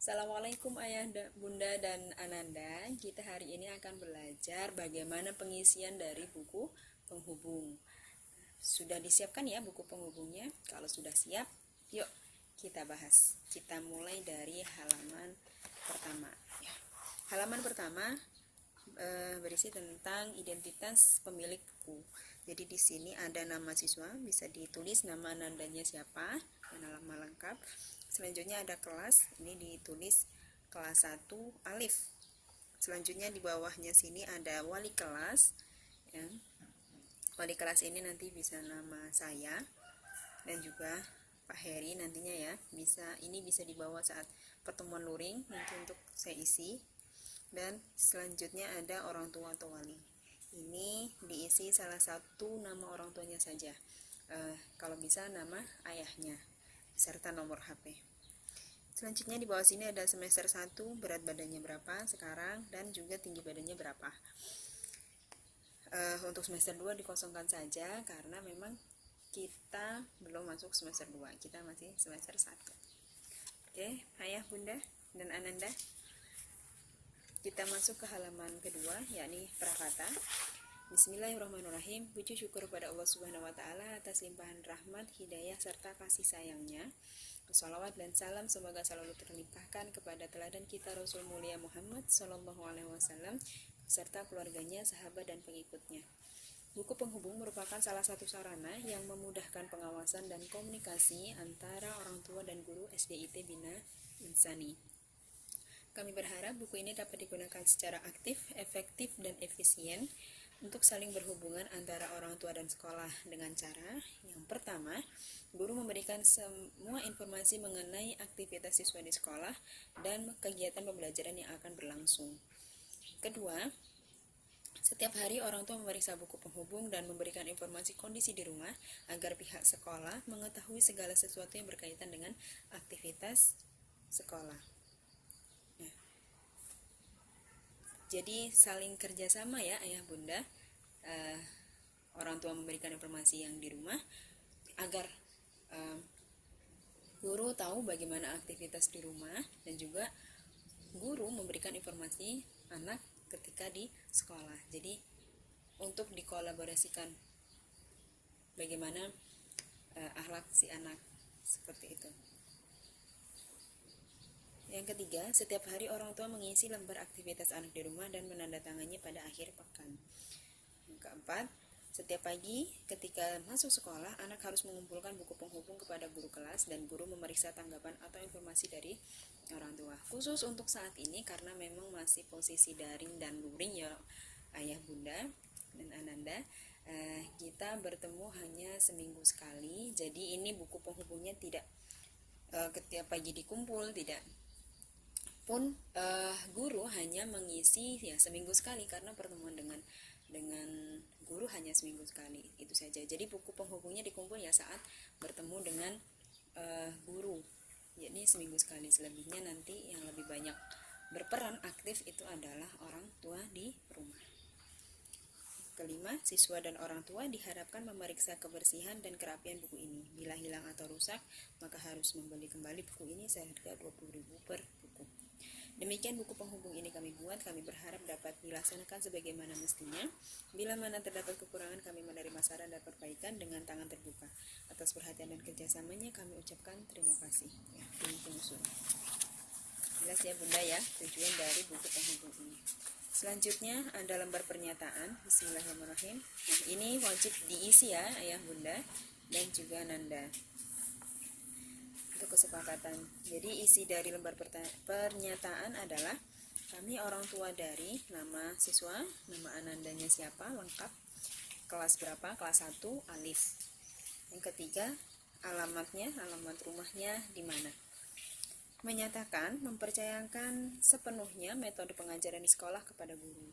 Assalamualaikum Ayah, Bunda, dan Ananda. Kita hari ini akan belajar bagaimana pengisian dari buku penghubung. Sudah disiapkan ya buku penghubungnya? Kalau sudah siap, yuk kita bahas. Kita mulai dari halaman pertama. Halaman pertama berisi tentang identitas pemilik buku. Jadi di sini ada nama siswa, bisa ditulis nama Anandanya siapa, dan nama lengkap. Selanjutnya ada kelas, ini ditulis kelas 1 alif. Selanjutnya di bawahnya sini ada wali kelas ya. Wali kelas ini nanti bisa nama saya dan juga Pak Heri nantinya ya. Ini bisa dibawa saat pertemuan luring nanti untuk saya isi. Dan selanjutnya ada orang tua atau wali. Ini diisi salah satu nama orang tuanya saja. Kalau bisa nama ayahnya serta nomor HP. Selanjutnya di bawah sini ada semester 1, berat badannya berapa sekarang dan juga tinggi badannya berapa. Untuk semester 2 dikosongkan saja karena memang kita belum masuk semester 2, kita masih semester 1. Oke, Ayah, Bunda, dan Ananda. Kita masuk ke halaman kedua, yakni prakata. Bismillahirrahmanirrahim. Puji syukur pada Allah Subhanahu wa taala atas limpahan rahmat, hidayah serta kasih sayangnya. Salawat dan salam semoga selalu terlimpahkan kepada teladan kita Rasul mulia Muhammad sallallahu alaihi wasallam serta keluarganya, sahabat dan pengikutnya. Buku penghubung merupakan salah satu sarana yang memudahkan pengawasan dan komunikasi antara orang tua dan guru SDIT Bina Insani. Kami berharap buku ini dapat digunakan secara aktif, efektif, dan efisien untuk saling berhubungan antara orang tua dan sekolah dengan cara yang pertama, guru memberikan semua informasi mengenai aktivitas siswa di sekolah dan kegiatan pembelajaran yang akan berlangsung. Kedua, setiap hari orang tua memeriksa buku penghubung dan memberikan informasi kondisi di rumah agar pihak sekolah mengetahui segala sesuatu yang berkaitan dengan aktivitas sekolah. Jadi saling kerjasama ya ayah bunda, orang tua memberikan informasi yang di rumah agar guru tahu bagaimana aktivitas di rumah dan juga guru memberikan informasi anak ketika di sekolah. Jadi untuk dikolaborasikan bagaimana akhlak si anak seperti itu. Yang ketiga, setiap hari orang tua mengisi lembar aktivitas anak di rumah dan menandatangani pada akhir pekan. Yang keempat, setiap pagi ketika masuk sekolah, anak harus mengumpulkan buku penghubung kepada guru kelas dan guru memeriksa tanggapan atau informasi dari orang tua. Khusus untuk saat ini karena memang masih posisi daring dan luring ya ayah bunda dan Ananda, kita bertemu hanya seminggu sekali. Jadi ini buku penghubungnya tidak ketika pagi dikumpul, tidak pun guru hanya mengisi ya seminggu sekali karena pertemuan dengan guru hanya seminggu sekali itu saja. Jadi buku penghubungnya dikumpul ya saat bertemu dengan guru, yakni seminggu sekali. Selebihnya nanti yang lebih banyak berperan aktif itu adalah orang tua di rumah. Kelima, siswa dan orang tua diharapkan memeriksa kebersihan dan kerapian buku ini. Bila hilang atau rusak, maka harus membeli kembali buku ini seharga 20.000 per buku. Demikian buku penghubung ini kami buat, kami berharap dapat dilaksanakan sebagaimana mestinya. Bila mana terdapat kekurangan, kami menerima saran dan perbaikan dengan tangan terbuka. Atas perhatian dan kerjasamanya kami ucapkan terima kasih. Ini penyusun. Jelas ya bunda ya, tujuan dari buku penghubung ini. Selanjutnya ada lembar pernyataan. Bismillahirrahmanirrahim. Nah, ini wajib diisi ya ayah bunda dan juga Nanda. Untuk kesepakatan. Jadi isi dari lembar pernyataan adalah kami orang tua dari nama siswa, nama Anandanya siapa, lengkap, kelas berapa, kelas 1, alif. Yang ketiga, alamatnya, alamat rumahnya di mana. Menyatakan mempercayakan sepenuhnya metode pengajaran di sekolah kepada guru.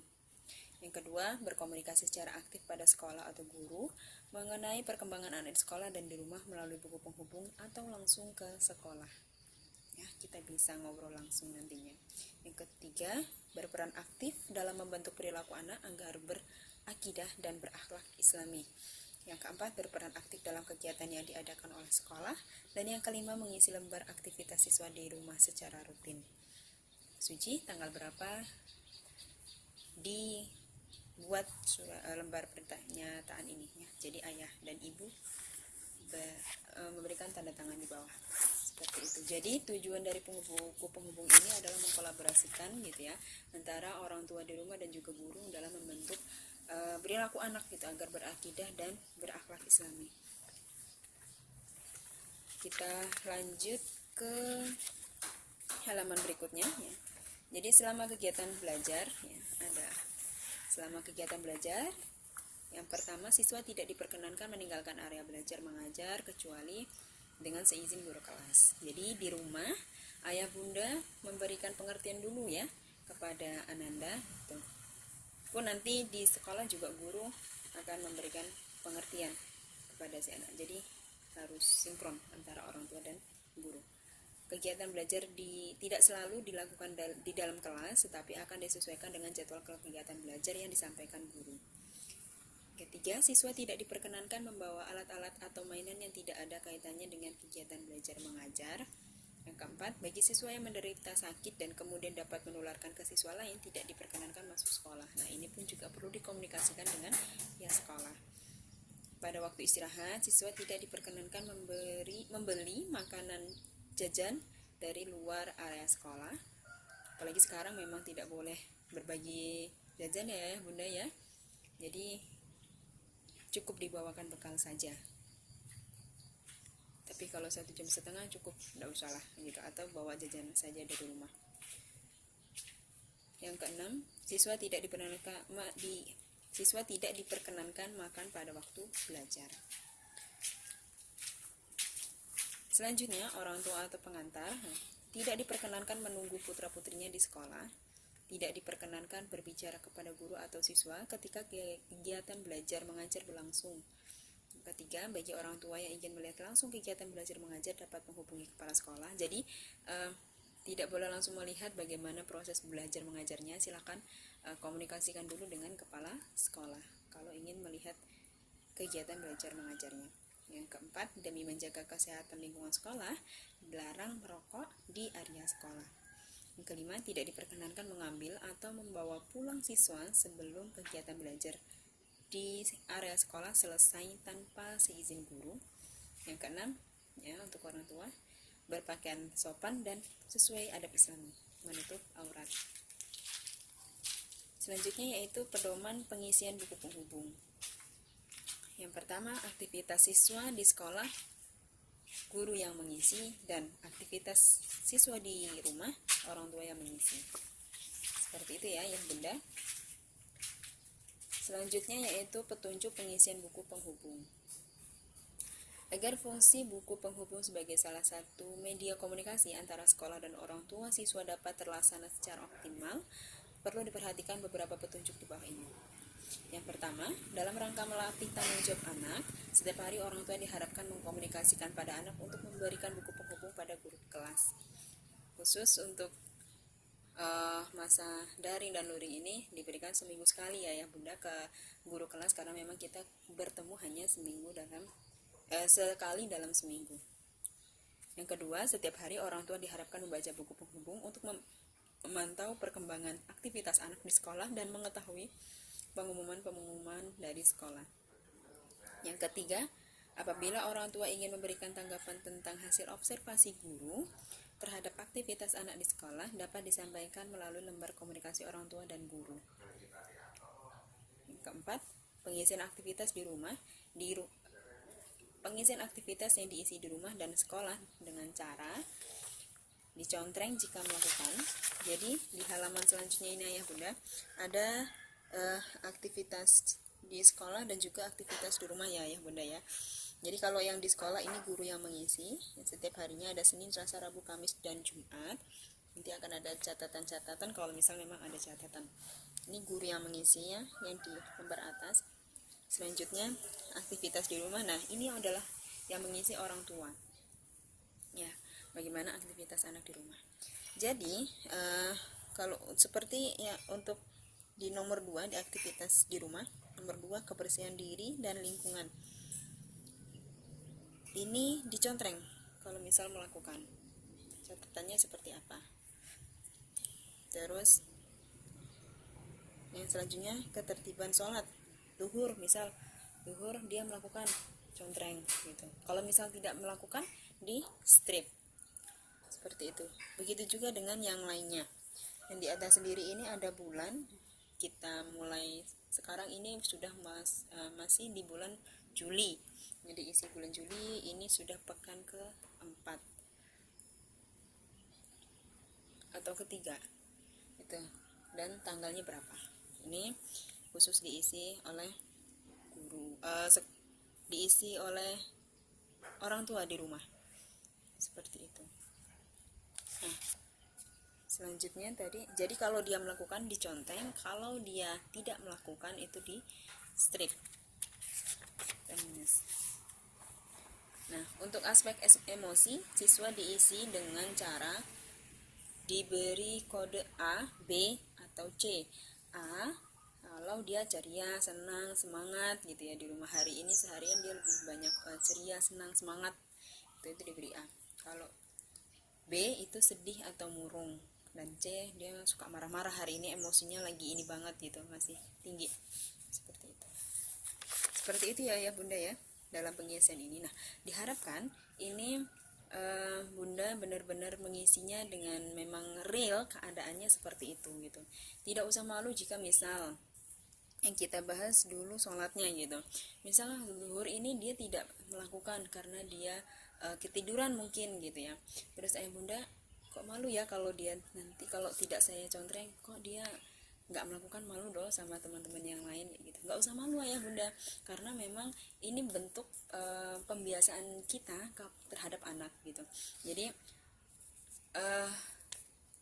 Yang kedua, berkomunikasi secara aktif pada sekolah atau guru mengenai perkembangan anak di sekolah dan di rumah melalui buku penghubung atau langsung ke sekolah. Ya, kita bisa ngobrol langsung nantinya. Yang ketiga, berperan aktif dalam membentuk perilaku anak agar berakidah dan berakhlak Islami. Yang keempat, berperan aktif dalam kegiatan yang diadakan oleh sekolah. Dan yang kelima, mengisi lembar aktivitas siswa di rumah secara rutin. Suci, tanggal berapa dibuat lembar pernyataan ini ya. Jadi ayah dan ibu memberikan tanda tangan di bawah seperti itu. Jadi tujuan dari buku penghubung ini adalah mengkolaborasikan gitu ya antara orang tua di rumah dan juga guru dalam membentuk perilaku anak gitu agar berakidah dan berakhlak Islami. Kita lanjut ke halaman berikutnya ya. Jadi selama kegiatan belajar ya, selama kegiatan belajar yang pertama, siswa tidak diperkenankan meninggalkan area belajar mengajar kecuali dengan seizin guru kelas. Jadi di rumah ayah bunda memberikan pengertian dulu ya kepada Ananda gitu. Pun nanti di sekolah juga guru akan memberikan pengertian kepada si anak. Jadi harus sinkron antara orang tua dan guru. Kegiatan belajar tidak selalu dilakukan di dalam kelas, tetapi akan disesuaikan dengan jadwal kegiatan belajar yang disampaikan guru. Ketiga, siswa tidak diperkenankan membawa alat-alat atau mainan yang tidak ada kaitannya dengan kegiatan belajar mengajar. Yang keempat, bagi siswa yang menderita sakit dan kemudian dapat menularkan ke siswa lain, tidak diperkenankan masuk sekolah. Nah, ini pun juga perlu dikomunikasikan dengan pihak sekolah. Pada waktu istirahat, siswa tidak diperkenankan membeli makanan jajan dari luar area sekolah. Apalagi sekarang memang tidak boleh berbagi jajan ya bunda ya. Jadi cukup dibawakan bekal saja. Tapi kalau 1,5 jam cukup, tidak usah lah gitu, atau bawa jajan saja dari rumah. Yang keenam, siswa tidak diperkenankan makan pada waktu belajar. Selanjutnya, orang tua atau pengantar tidak diperkenankan menunggu putra-putrinya di sekolah. Tidak diperkenankan berbicara kepada guru atau siswa ketika kegiatan belajar mengajar berlangsung. Ketiga, bagi orang tua yang ingin melihat langsung kegiatan belajar mengajar dapat menghubungi kepala sekolah. Jadi tidak boleh langsung melihat bagaimana proses belajar mengajarnya. Silakan komunikasikan dulu dengan kepala sekolah kalau ingin melihat kegiatan belajar mengajarnya. Yang keempat, demi menjaga kesehatan lingkungan sekolah, dilarang merokok di area sekolah. Yang kelima, tidak diperkenankan mengambil atau membawa pulang siswa sebelum kegiatan belajar di area sekolah selesai tanpa seizin guru. Yang keenam, ya, untuk orang tua, berpakaian sopan dan sesuai adab Islami, menutup aurat. Selanjutnya yaitu pedoman pengisian buku penghubung. Yang pertama, aktivitas siswa di sekolah, guru yang mengisi, dan aktivitas siswa di rumah, orang tua yang mengisi. Seperti itu ya bunda. Selanjutnya yaitu petunjuk pengisian buku penghubung. Agar fungsi buku penghubung sebagai salah satu media komunikasi antara sekolah dan orang tua siswa dapat terlaksana secara optimal, perlu diperhatikan beberapa petunjuk di bawah ini. Yang pertama, dalam rangka melatih tanggung jawab anak, setiap hari orang tua diharapkan mengkomunikasikan pada anak untuk memberikan buku penghubung pada guru kelas. Khusus untuk masa daring dan luring ini diberikan seminggu sekali ya bunda ke guru kelas, karena memang kita bertemu hanya sekali dalam seminggu. Yang kedua, setiap hari orang tua diharapkan membaca buku penghubung untuk memantau perkembangan aktivitas anak di sekolah dan mengetahui pengumuman dari sekolah. Yang ketiga, apabila orang tua ingin memberikan tanggapan tentang hasil observasi guru terhadap aktivitas anak di sekolah, dapat disampaikan melalui lembar komunikasi orang tua dan guru. Yang keempat, pengisian aktivitas di rumah. Pengisian aktivitas yang diisi di rumah dan sekolah dengan cara dicontreng jika melakukan. Jadi di halaman selanjutnya ini ya bunda, ada aktivitas di sekolah dan juga aktivitas di rumah ya bunda ya. Jadi kalau yang di sekolah ini guru yang mengisi, setiap harinya ada Senin, Selasa, Rabu, Kamis, dan Jumat. Nanti akan ada catatan-catatan kalau misal memang ada catatan. Ini guru yang mengisinya yang di lembar atas. Selanjutnya aktivitas di rumah. Nah, ini adalah yang mengisi orang tua. Ya, bagaimana aktivitas anak di rumah. Jadi, kalau seperti ya untuk di nomor 2 di aktivitas di rumah, nomor 2 kebersihan diri dan lingkungan. ini dicontreng kalau misal melakukan. Catatannya seperti apa? Terus yang selanjutnya ketertiban sholat duhur, misal duhur dia melakukan contreng gitu. Kalau misal tidak melakukan di strip seperti itu. Begitu juga dengan yang lainnya. Yang di atas sendiri ini ada bulan. Kita mulai sekarang ini sudah masih di bulan Juli. Jadi isi bulan Juli ini sudah pekan ke-4 atau ketiga itu, dan tanggalnya berapa ini khusus diisi oleh guru, diisi oleh orang tua di rumah seperti itu. Nah, selanjutnya tadi, jadi kalau dia melakukan diconteng, kalau dia tidak melakukan itu di strip dan minus. Nah, untuk aspek emosi, siswa diisi dengan cara diberi kode A, B, atau C. A, kalau dia ceria, senang, semangat gitu ya, di rumah hari ini seharian dia lebih banyak ceria, senang, semangat, itu diberi A. Kalau B itu sedih atau murung, dan C dia suka marah-marah, hari ini emosinya lagi ini banget gitu, masih tinggi, seperti itu ya Bunda ya dalam pengisian ini. Nah, diharapkan ini Bunda benar-benar mengisinya dengan memang real keadaannya seperti itu gitu. Tidak usah malu jika misal yang kita bahas dulu sholatnya gitu, misalnya zuhur ini dia tidak melakukan karena dia ketiduran mungkin gitu ya. Terus Bunda kok malu ya kalau dia nanti kalau tidak saya contreng, kok dia nggak melakukan, malu dong sama teman-teman yang lain gitu. Nggak usah malu ya Bunda, karena memang ini bentuk pembiasaan kita terhadap anak gitu. Jadi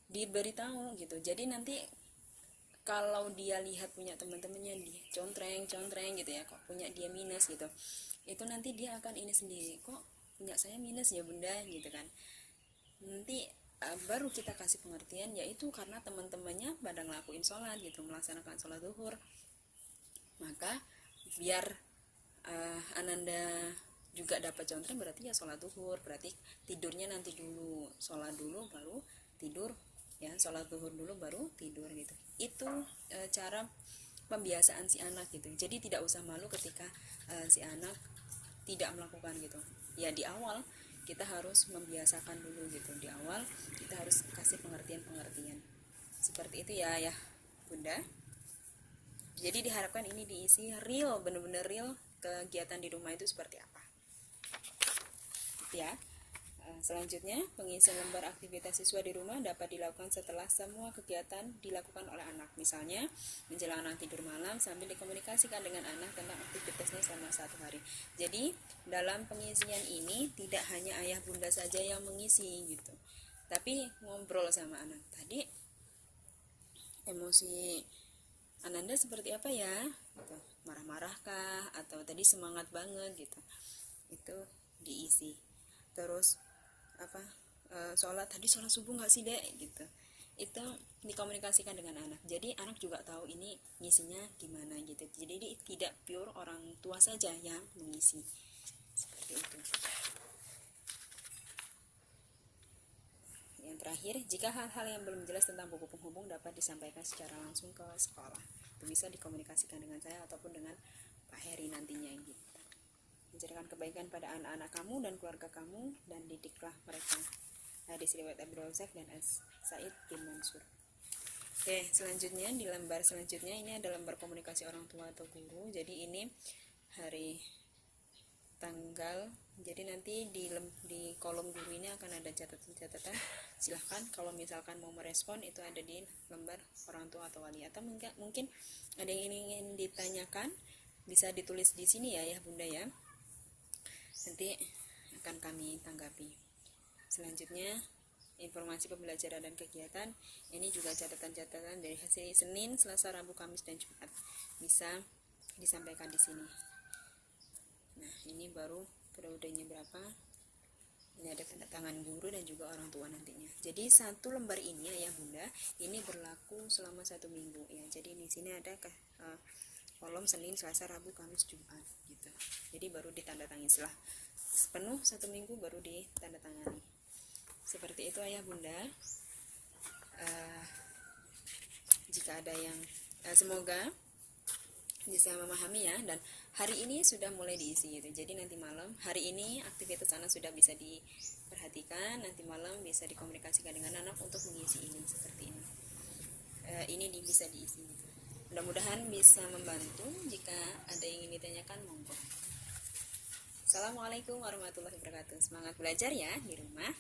diberitahu gitu, jadi nanti kalau dia lihat punya teman-temannya dia contreng gitu ya, kok punya dia minus gitu, itu nanti dia akan ini sendiri, kok punya saya minus ya Bunda gitu kan. Nanti baru kita kasih pengertian, yaitu karena teman-temannya pada ngelakuin sholat gitu, melaksanakan sholat zuhur, maka biar Ananda juga dapat contreng, berarti ya sholat zuhur, berarti tidurnya nanti dulu, sholat dulu baru tidur ya, sholat zuhur dulu baru tidur gitu. Itu cara pembiasaan si anak gitu. Jadi tidak usah malu ketika si anak tidak melakukan gitu ya. Di awal kita harus membiasakan dulu gitu, di awal kita harus kasih pengertian seperti itu ya Bunda. Jadi diharapkan ini diisi real, benar-benar real kegiatan di rumah itu seperti apa ya. Selanjutnya, pengisian lembar aktivitas siswa di rumah dapat dilakukan setelah semua kegiatan dilakukan oleh anak. Misalnya, menjelang anak tidur malam sambil dikomunikasikan dengan anak tentang aktivitasnya selama 1 hari. Jadi, dalam pengisian ini tidak hanya ayah bunda saja yang mengisi gitu, tapi ngobrol sama anak. Tadi emosi Ananda seperti apa ya? Gitu. Marah-marahkah atau tadi semangat banget gitu? Itu diisi. Terus sholat subuh nggak sih dek gitu, itu dikomunikasikan dengan anak, jadi anak juga tahu ini ngisinya gimana gitu. Jadi tidak pure orang tua saja yang mengisi seperti itu. Yang terakhir, jika hal-hal yang belum jelas tentang buku penghubung dapat disampaikan secara langsung ke sekolah, itu bisa dikomunikasikan dengan saya ataupun dengan Pak Heri nantinya gitu. Menceritakan kebaikan pada anak-anak kamu dan keluarga kamu, dan didiklah mereka. Hadis riwayat Abdul Razak dan Said bin Mansur. Oke, selanjutnya di lembar selanjutnya ini ada lembar komunikasi orang tua atau guru. Jadi ini hari tanggal. Jadi nanti di kolom guru ini akan ada catatan-catatan. Silahkan kalau misalkan mau merespon itu ada di lembar orang tua atau wali, atau mungkin ada yang ingin ditanyakan bisa ditulis di sini ya Bunda ya. Nanti akan kami tanggapi. Selanjutnya, informasi pembelajaran dan kegiatan. Ini juga catatan-catatan dari hasil Senin, Selasa, Rabu, Kamis, dan Jumat. Bisa disampaikan di sini. Nah, ini baru periodenya berapa. Ini ada tanda tangan guru dan juga orang tua nantinya. Jadi satu lembar ini ya Bunda, ini berlaku selama 1 minggu ya. Jadi di sini ada kolom Senin, Selasa, Rabu, Kamis, Jumat gitu. Jadi baru ditandatangani setelah penuh 1 minggu baru ditandatangani. Seperti itu ayah bunda. Jika ada yang semoga bisa memahami ya. Dan hari ini sudah mulai diisi gitu. Jadi nanti malam, hari ini aktivitas anak sudah bisa diperhatikan, nanti malam bisa dikomunikasikan dengan anak untuk mengisi ini seperti ini. Ini bisa diisi gitu. Mudah-mudahan bisa membantu. Jika ada yang ingin ditanyakan, monggo. Assalamualaikum warahmatullahi wabarakatuh. Semangat belajar ya di rumah.